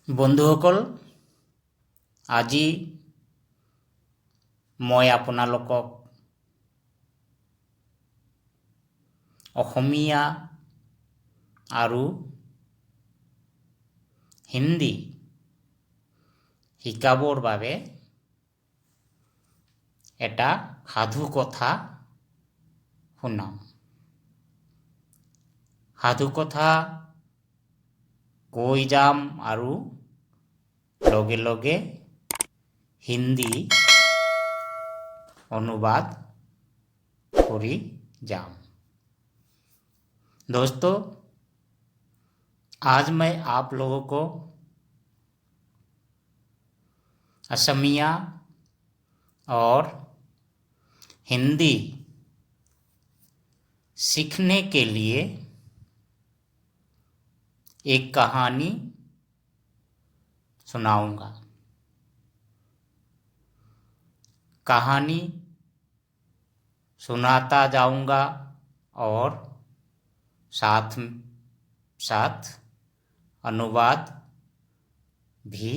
বন্ধুসকল, আজি মই আপোনালোকক অসমীয়া আৰু হিন্দী শিকাবৰ বাবে এটা সাধু কথা শুনাম। সাধু কথা কৈ যাম আৰু লগে লগে হিন্দী अनुवाद करी जाम। दोस्तों, आज मैं आप लोगों को असमिया और हिंदी सीखने के लिए एक कहानी सुनाऊंगा। कहानी सुनाता जाऊंगा और साथ साथ अनुवाद भी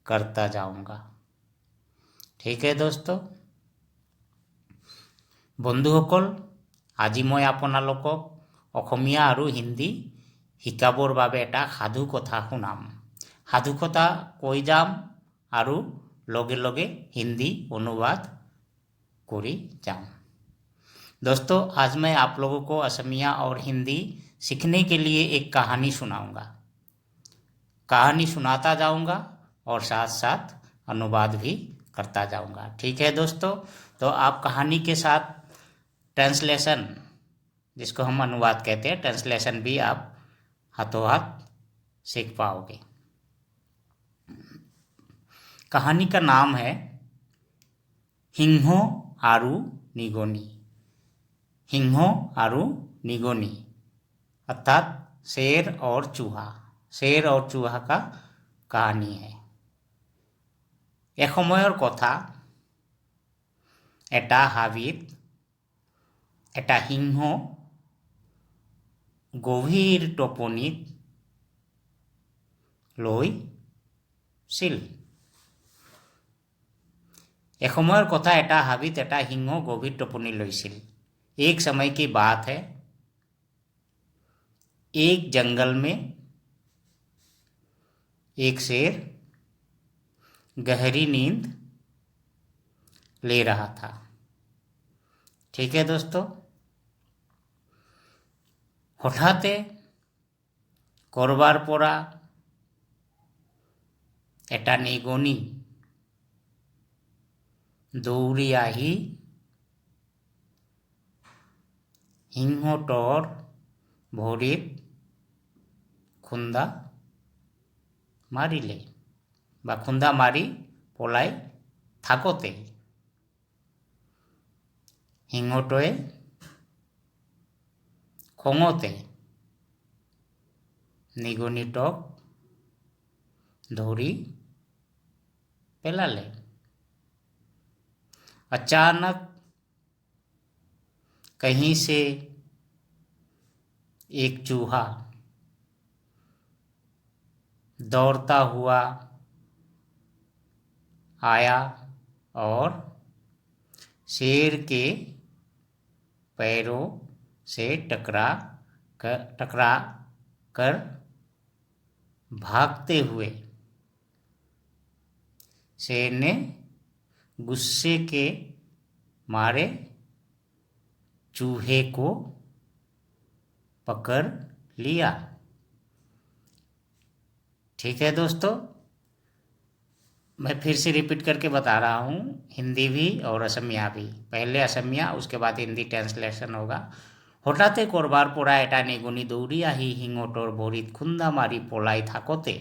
करता जाऊंगा। ठीक है दोस्तों। বন্ধুসকল, আজি মই আপোনালোকক অসমীয়া আৰু হিন্দী শিকাবৰ বাবে এটা সাধু কথা শুনাম। সাধু কথা কৈ যাম আৰু लगे लगे हिंदी अनुवाद करी जाऊं। दोस्तों, आज मैं आप लोगों को असमिया और हिंदी सीखने के लिए एक कहानी सुनाऊंगा। कहानी सुनाता जाऊंगा और साथ साथ अनुवाद भी करता जाऊंगा। ठीक है दोस्तों। तो आप कहानी के साथ ट्रांसलेशन, जिसको हम अनुवाद कहते हैं, ट्रांसलेशन भी आप हाथों हाथ सीख पाओगे। कहानी का नाम है हिंहो आरु निगोनी। हिंहो आरु निगोनी अर्थात शेर और चूहा। शेर और चूहा का कहानी है। एक समयर कथा, एटा हाबित एटा सिंह गभीर टोपनित लैছিল। एक समयर कथा, एटा हाबित एटा सिंह गभीर टोपनी लैছিল। एक समय की बात है, एक जंगल में एक शेर गहरी नींद ले रहा था। ठीक है दोस्तों। हठाते करबार परा एटा निगोनी दौड़ी आही सिंहटर भरित खुंदा मारिले बा खुंदा मारी पलाई थाकोते सिंहटोए खंगते निगनिटक धरी पेलाले। अचानक कहीं से एक चूहा दौड़ता हुआ आया और शेर के पैरों से टकरा कर भागते हुए शेर ने गुस्से के मारे चूहे को पकड़ लिया। ठीक है दोस्तों। मैं फिर से रिपीट करके बता रहा हूँ, हिंदी भी और असमिया भी। पहले असमिया, उसके बाद हिंदी ट्रांसलेशन होगा। हठाते करबार परा एटा निगुनी दौड़ी आही हिंगटर भरित खुंदा मारी पलाई थाकोते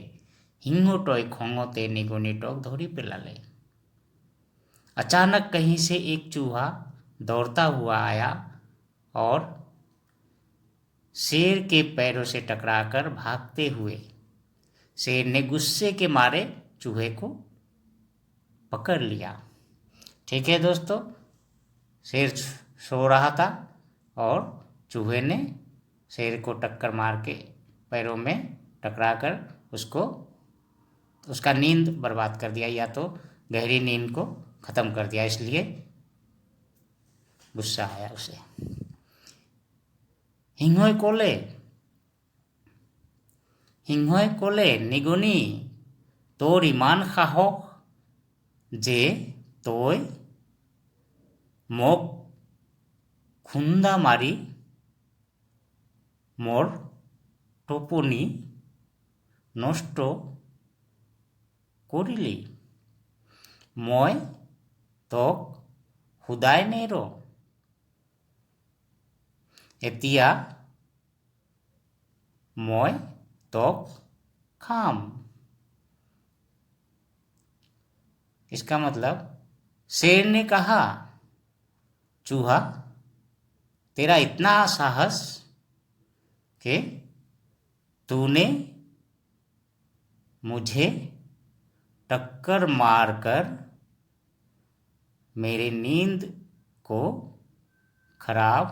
हिंगटय खंगते निगनिटक धरी पेलाले। अचानक कहीं से एक चूहा दौड़ता हुआ आया और शेर के पैरों से टकराकर भागते हुए शेर ने गुस्से के मारे चूहे को पकड़ लिया। ठीक है दोस्तों। शेर सो रहा था और चूहे ने शेर को टक्कर मार के पैरों में टकराकर उसको उसका नींद बर्बाद कर दिया या तो गहरी नींद को ख़त्म कर दिया, इसलिए गुस्सा आया उसे। हिंगोय कोले, हिंगोय कोले निगुनी তোর ইমান সাহস যে তই মোক খুন্দা মাৰি মোৰ টোপনি নষ্ট কৰিলি। মই তোক সোধাই নেৰ, এতিয়া মই তোक খাম। इसका मतलब शेर ने कहा, चूहा तेरा इतना साहस कि तूने मुझे टक्कर मारकर मेरी नींद को खराब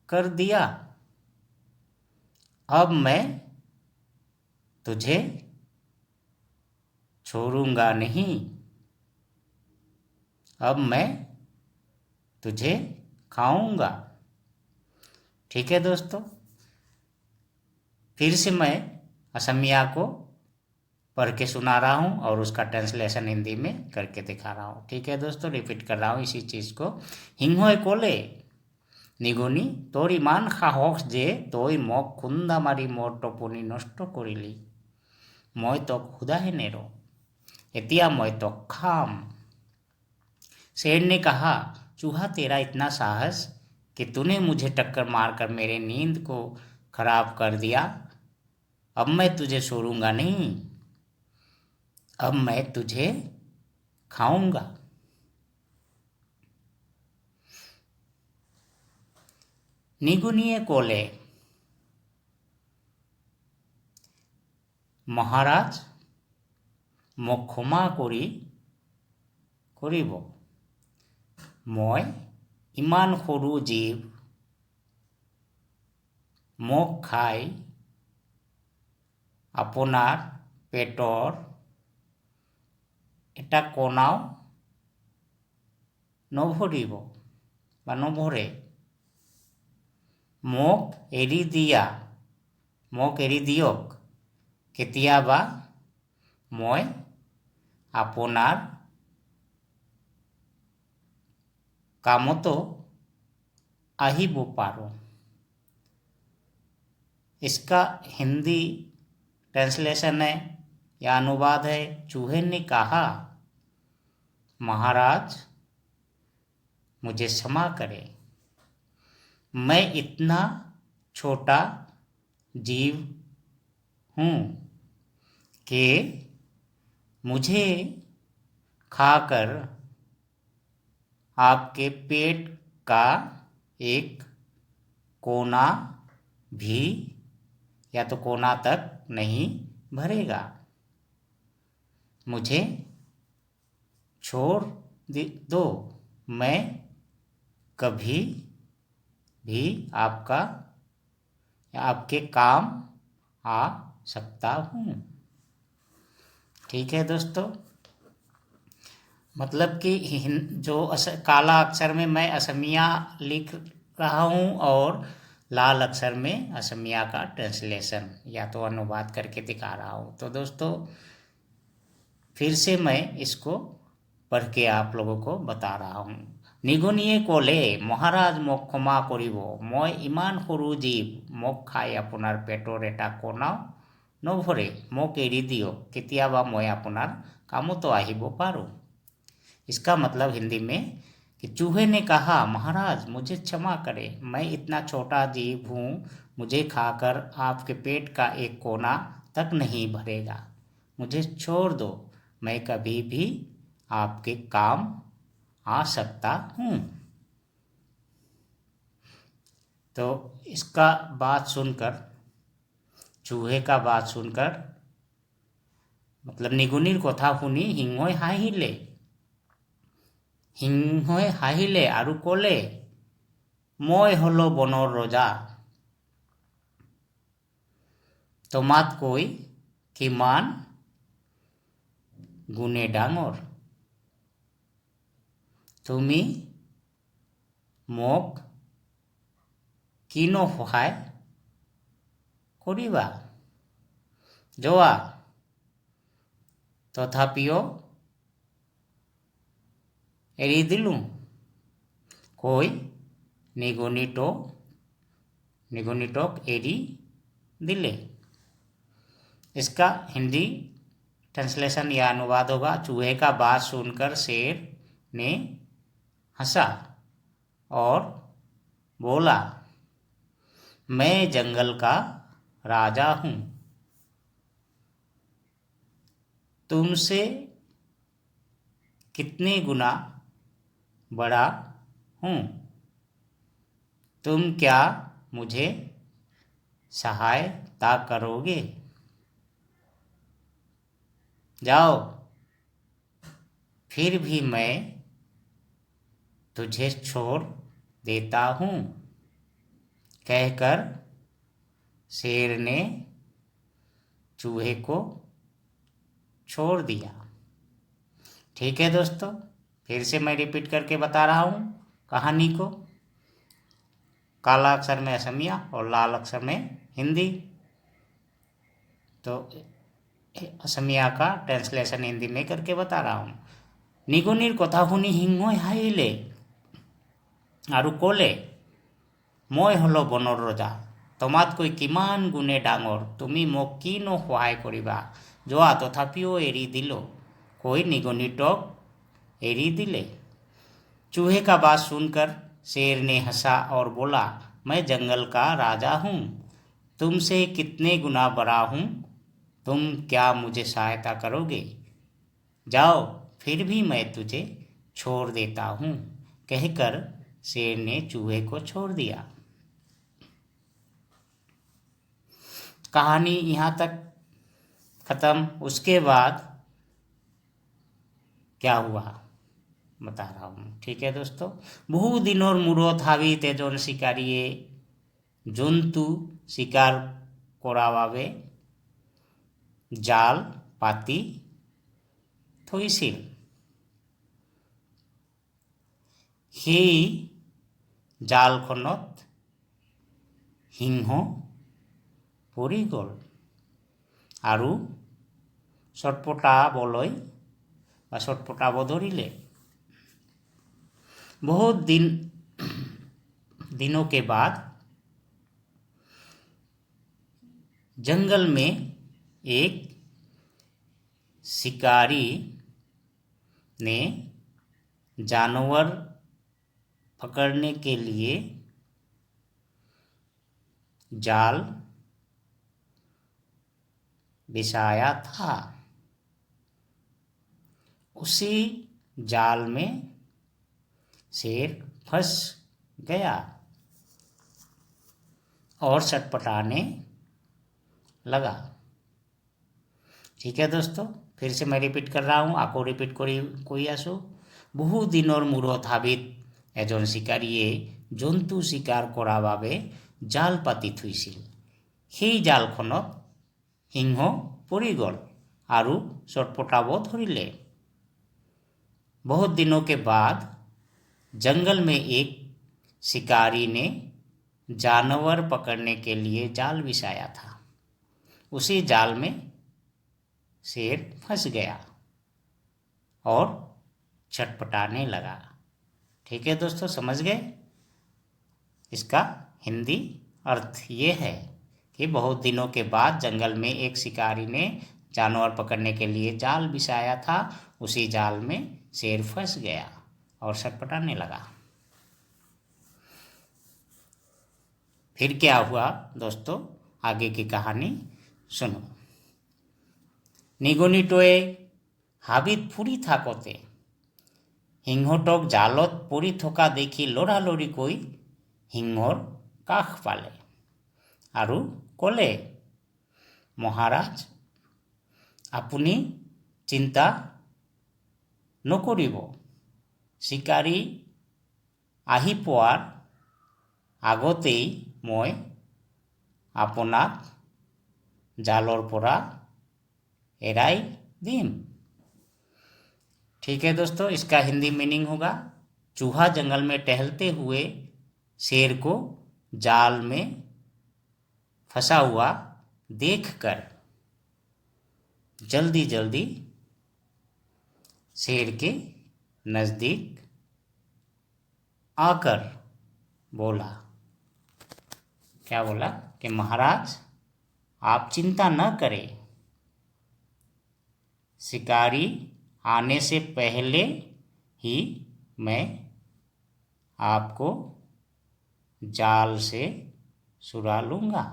कर दिया। अब मैं तुझे छोड़ूंगा नहीं, अब मैं तुझे खाऊंगा। ठीक है दोस्तों, फिर से मैं असमिया को पढ़ के सुना रहा हूँ और उसका ट्रांसलेशन हिंदी में करके दिखा रहा हूँ। ठीक है दोस्तों, रिपीट कर रहा हूँ इसी चीज़ को। हिंगोय कोले निगुनी তোর ইমান সাহস যে তই মোক খুন্দা মাৰি মোৰ টোপনি নষ্ট কৰিলি। মই তোক সোধাহে নেৰো, এতিয়া मैं तो खाम। शेर ने कहा, चूहा तेरा इतना साहस कि तूने मुझे टक्कर मारकर मेरे नींद को खराब कर दिया। अब मैं तुझे छोड़ूंगा नहीं, अब मैं तुझे खाऊंगा। নিগুনিয়ে কোলে, মহারাজ মোক ক্ষমা কৰিব, মই ইমান সৰু জীৱ, মোক খাই আপোনাৰ পেটৰ এটা কোণাও নভৰিব বা নভৰে। মোক এৰি দিয়ক, কেতিয়াবা মই আপোনাৰ কামতো আহিব পাৰোঁ। इसका हिंदी ट्रांसलेशन है या अनुवाद है, चूहे ने कहा, महाराज मुझे क्षमा करें, मैं इतना छोटा जीव हूँ कि मुझे खाकर आपके पेट का एक कोना भी या तो कोना तक नहीं भरेगा। मुझे छोड़ दो, मैं कभी भी आपके काम आ सकता हूँ। ठीक है दोस्तों, मतलब कि जो काला अक्षर में मैं असमिया लिख रहा हूँ और लाल अक्षर में असमिया का ट्रांसलेशन या तो अनुवाद करके दिखा रहा हूँ। तो दोस्तों फिर से मैं इसको पढ़ के आप लोगों को बता रहा हूँ। নিগুনিয়ে কোলে, মহারাজ মোক ক্ষমা কৰিব, মই ইমান সৰু জীৱ, মোক খাই আপোনাৰ পেটৰ এটা কোণাও নভৰে। মোক এৰি দিয়ক, কেতিয়াবা মই আপোনাৰ কামতো আহিব পাৰোঁ। इसका मतलब हिंदी में कि चूहे ने कहा, महाराज मुझे क्षमा करें, मैं इतना छोटा जीव हूँ, मुझे खाकर आपके पेट का एक कोना तक नहीं भरेगा। मुझे छोड़ दो, मैं कभी भी आपके काम आ सकता हूँ। तो इसका बात सुनकर, चूहे का बात सुनकर, मतलब निगुनिर কথা শুনি সিংহই হাঁহিলে আৰু ক'লে, মই হলো বনৰ ৰজা, তোমাতকৈ কিমান গুণে ডাঙৰ তুমি মোক কিনো সহায় কৰিবা যোৱা তথাপিও এৰি দিলোঁ কৈ निगुनिटोक एरी दिले। इसका हिंदी ट्रांसलेशन या अनुवाद होगा, चूहे का बात सुनकर शेर ने हंसा और बोला, मैं जंगल का राजा हूँ, तुमसे कितने गुना बड़ा हूँ, तुम क्या मुझे सहायता करोगे? जाओ, फिर भी मैं तुझे छोड़ देता हूँ, कहकर शेर ने चूहे को छोड़ दिया। ठीक है दोस्तों, फिर से मैं रिपीट करके बता रहा हूँ कहानी को। काला अक्षर में असमिया और लाल अक्षर में हिंदी। तो असमिया का ट्रांसलेशन हिंदी में करके बता रहा हूँ। निगुनिर कथा शुनि सिंहই হাঁহিলে আৰু ক'লে, মই হলো বনৰ ৰজা, তোমাতকৈ কিমান গুণে ডাঙৰ, তুমি মোক কিনো সহায় কৰিবা, যোৱা তথাপিও এৰি দিলো, কৈ নিগনিটোক एरी दिले। चूहे का बात सुनकर शेर ने हंसा और बोला, मैं जंगल का राजा हूँ, तुमसे कितने गुना बड़ा हूँ, तुम क्या मुझे सहायता करोगे? जाओ, फिर भी मैं तुझे छोड़ देता हूँ, कहकर शेर ने चूहे को छोड़ दिया। कहानी यहाँ तक खत्म। उसके बाद क्या हुआ बता रहा हूँ। ठीक है दोस्तों, বহুদিনৰ মূৰত হাবিত এজন শিকাৰীয়ে জন্তু শিকাৰ কৰাৰ বাবে জাল পাতি থৈছিল। সেই জালখনত সিংহ পৰি গ'ল আৰু ছটপটাব ধৰিলে। बहुत दिनों के बाद जंगल में एक शिकारी ने जानवर पकड़ने के लिए जाल बिछाया था। उसी जाल में शेर फंस गया और छटपटाने लगा। ठीक है दोस्तों, फिर से मैं रिपीट कर रहा हूँ, आपको रिपीट কৰি আছো। বহুদিনৰ মূৰত হাবিত এজন শিকাৰীয়ে জন্তু শিকাৰ কৰাৰ বাবে জাল পাতি থৈছিল। সেই জালখনত সিংহ পৰি গ'ল আৰু ছটপটাব ধৰিলে। बहुत दिनों के बाद जंगल में एक शिकारी ने जानवर पकड़ने के लिए जाल बिछाया था। उसी जाल में शेर फंस गया और छटपटाने लगा। ठीक है दोस्तों, समझ गए? इसका हिंदी अर्थ ये है कि बहुत दिनों के बाद जंगल में एक शिकारी ने जानवर पकड़ने के लिए जाल बिछाया था। उसी जाल में शेर फंस गया और छटपटाने लगा। फिर क्या हुआ दोस्तों, आगे की कहानी सुनो। নিগনিটোৱে হাবিত ফুৰি থাকোঁতে সিংহটোক জালত পৰি থকা দেখি লৰালৰিকৈ সিংহৰ কাষ পালে আৰু ক'লে, মহাৰাজ, আপুনি চিন্তা নকৰিব, শিকাৰী আহি পোৱাৰ আগতেই মই আপোনাক জালৰ পৰা एराई दीम। ठीक है दोस्तों, इसका हिंदी मीनिंग होगा चूहा जंगल में टहलते हुए शेर को जाल में फंसा हुआ देखकर जल्दी जल्दी शेर के नजदीक आकर बोला, क्या बोला कि महाराज आप चिंता न करें, शिकारी आने से पहले ही मैं आपको जाल से छुड़ा लूँगा।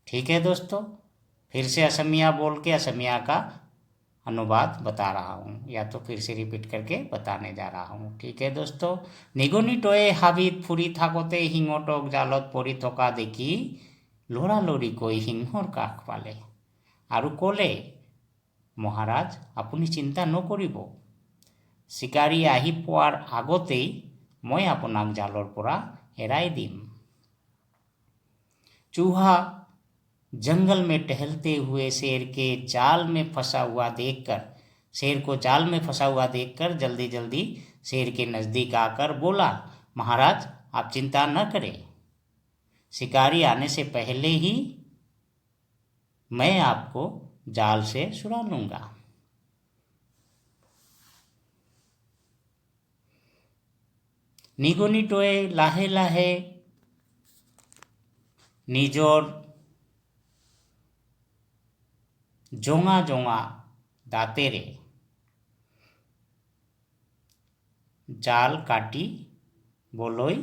ठीक है दोस्तों, फिर से असमिया बोल के असमिया का अनुवाद बता रहा हूँ, या तो फिर से रिपीट करके बताने जा रहा हूँ। ठीक है दोस्तों, निगुनी टोए हाबित फुरी थाकोते हिंगोटक जालत परी थका देखी लोरा लोरी कोई हिंगोर काख पाले आरु कोले महाराज आपुनी चिंता नकरिब, शिकारी आহি পোৱাৰ আগতেই मैं आपनाक जालर পৰা एराई दिम। चूहा जंगल में टहलते हुए शेर के जाल में फंसा हुआ देखकर, शेर को जाल में फंसा हुआ देखकर जल्दी जल्दी शेर के नजदीक आकर बोला, महाराज आप चिंता न करें, शिकारी आने से पहले ही मैं आपको जाल से छुड़ा लूंगा। निगुनी टोए लाहे लाहे निजोर जोंगा जोंगा दातेरे जाल काटी बोलई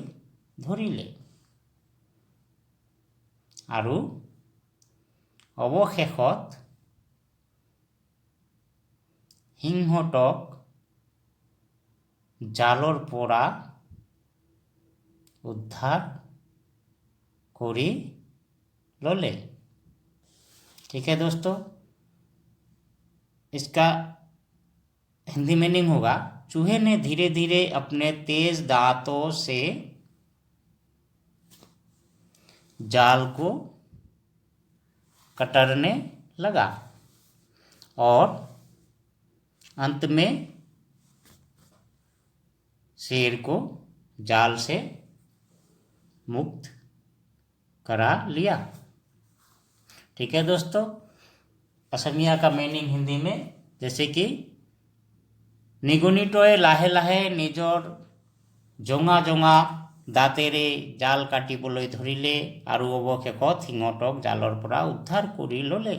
धरिले आरु अवशेषत सिंहटक जालर পৰা उद्धार करी लले। ठीक है दोस्तों, इसका हिंदी मीनिंग होगा चूहे ने धीरे धीरे अपने तेज दांतों से जाल को कतरने लगा और अंत में शेर को जाल से मुक्त करा लिया। ठीक है दोस्तों, असमिया का मीनिंग हिंदी में जैसे कि निगुनी टोए लाहे लाहे निजर जोंगा जोंगा दातेरे जाल काटिबोलै धरिले आरु अवशेषत सिंहटक जालर পৰা उद्धार करी लले।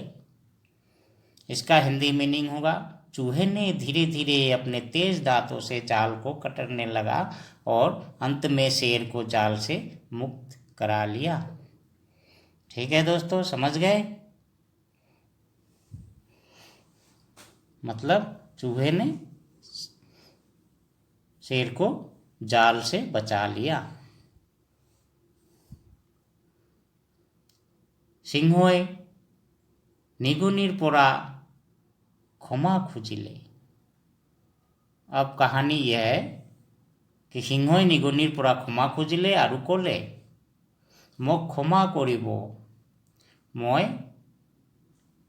इसका हिंदी मीनिंग होगा चूहे ने धीरे धीरे अपने तेज दांतों से जाल को कतरने लगा और अंत में शेर को जाल से मुक्त करा लिया। ठीक है दोस्तों, समझ गए? मतलब चूहे ने शेर को जाल से बचा लिया। सिंहए निगुनिर পৰা क्षमा खुजिले। अब कहानी यह है कि सिंहए निगुनिर পৰা क्षमा खुजिले आरु कले মোক क्षमा करिब, मैं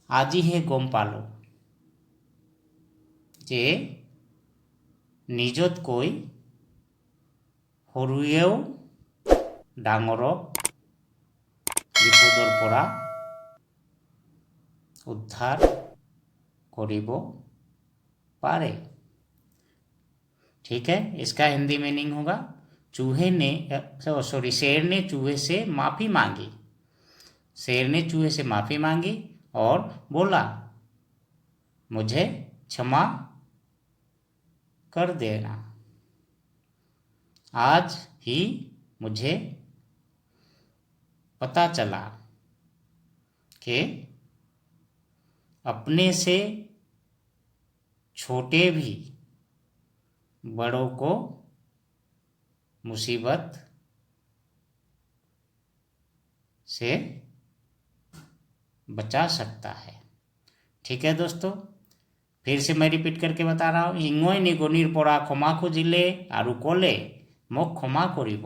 आजिहे गम पालो जे निजतকৈ সৰুৱেও ডাঙৰক বিপদৰ পৰা उद्धार करिब पारे। ठीक है, इसका हिंदी मीनिंग होगा शेर ने चूहे से माफी मांगी। शेर ने चूहे से माफी मांगी और बोला मुझे क्षमा कर देना, आज ही मुझे पता चला कि अपने से छोटे भी बड़ों को मुसीबत से बचा सकता है। ठीक है दोस्तों, फिर से मैं रिपीट करके बता रहा हूँ। सिंहए निगुनिर পৰা क्षमा खुजिले आरु कले মোক क्षमा करिब,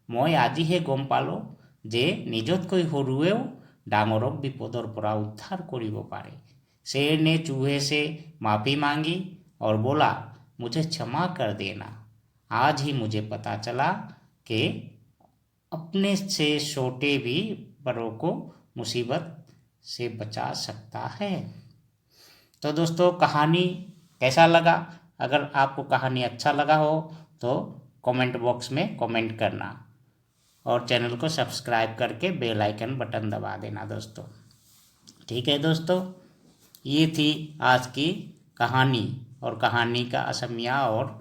मैं आजिहे गम पालो जे निजतকৈ সৰুৱেও ডাঙৰক বিপদৰ পৰা উদ্ধাৰ কৰিব পাৰে। शेर ने चूहे से माफ़ी मांगी और बोला, मुझे क्षमा कर देना। आज ही मुझे पता चला कि अपने से छोटे भी बड़ों को मुसीबत से बचा सकता है। तो दोस्तों, कहानी कैसा लगा? अगर आपको कहानी अच्छा लगा हो तो कमेंट बॉक्स में कमेंट करना और चैनल को सब्सक्राइब करके बेल आइकन बटन दबा देना दोस्तों। ठीक है दोस्तों, ये थी आज की कहानी और कहानी का असमिया और